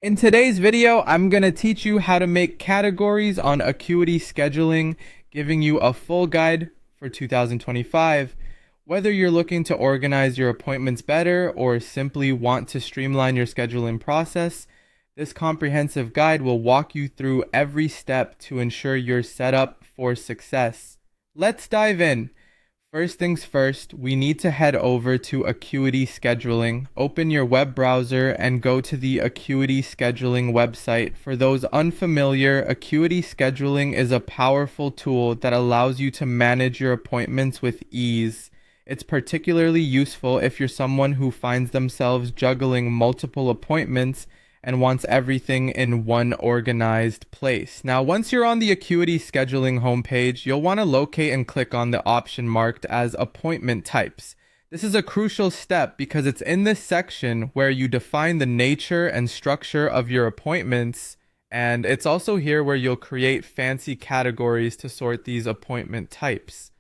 In today's video, I'm going to teach you how to make categories on Acuity Scheduling, giving you a full guide for 2025. Whether you're looking to organize your appointments better or simply want to streamline your scheduling process, this comprehensive guide will walk you through every step to ensure you're set up for success. Let's dive in. First things first, we need to head over to Acuity Scheduling. Open your web browser and go to the Acuity Scheduling website. For those unfamiliar, Acuity Scheduling is a powerful tool that allows you to manage your appointments with ease. It's particularly useful if you're someone who finds themselves juggling multiple appointments and wants everything in one organized place. Now, once you're on the Acuity Scheduling homepage, you'll want to locate and click on the option marked as Appointment Types. This is a crucial step because it's in this section where you define the nature and structure of your appointments, and it's also here where you'll create fancy categories to sort these appointment types.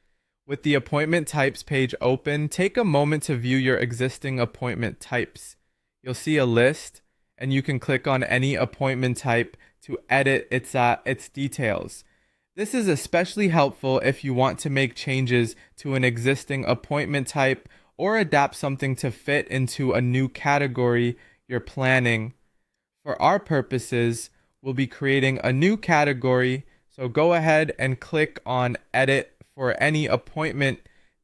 With the Appointment Types page open, take a moment to view your existing appointment types. You'll see a list, and you can click on any appointment type to edit its details. This is especially helpful if you want to make changes to an existing appointment type or adapt something to fit into a new category you're planning. For our purposes, we'll be creating a new category, so go ahead and click on Edit for any appointment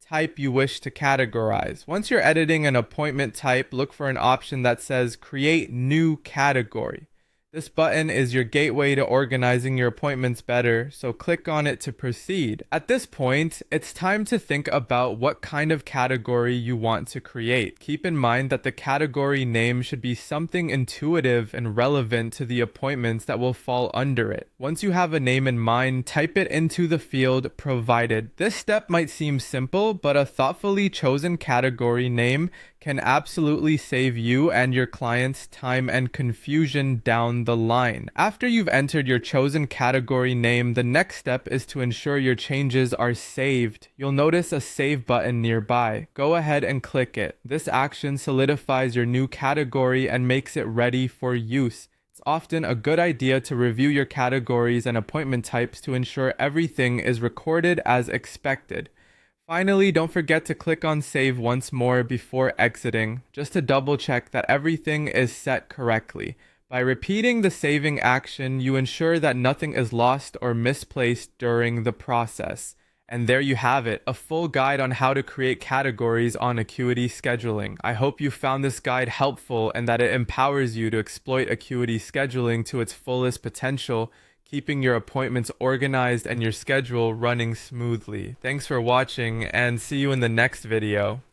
type you wish to categorize. Once you're editing an appointment type, look for an option that says Create New Category. This button is your gateway to organizing your appointments better, so click on it to proceed. At this point, it's time to think about what kind of category you want to create. Keep in mind that the category name should be something intuitive and relevant to the appointments that will fall under it. Once you have a name in mind, type it into the field provided. This step might seem simple, but a thoughtfully chosen category name can absolutely save you and your clients time and confusion down the line. After you've entered your chosen category name, the next step is to ensure your changes are saved. You'll notice a save button nearby. Go ahead and click it. This action solidifies your new category and makes it ready for use. It's often a good idea to review your categories and appointment types to ensure everything is recorded as expected. Finally, don't forget to click on Save once more before exiting, just to double check that everything is set correctly. By repeating the saving action, you ensure that nothing is lost or misplaced during the process. And there you have it, a full guide on how to create categories on Acuity Scheduling. I hope you found this guide helpful and that it empowers you to exploit Acuity Scheduling to its fullest potential, keeping your appointments organized and your schedule running smoothly. Thanks for watching and see you in the next video.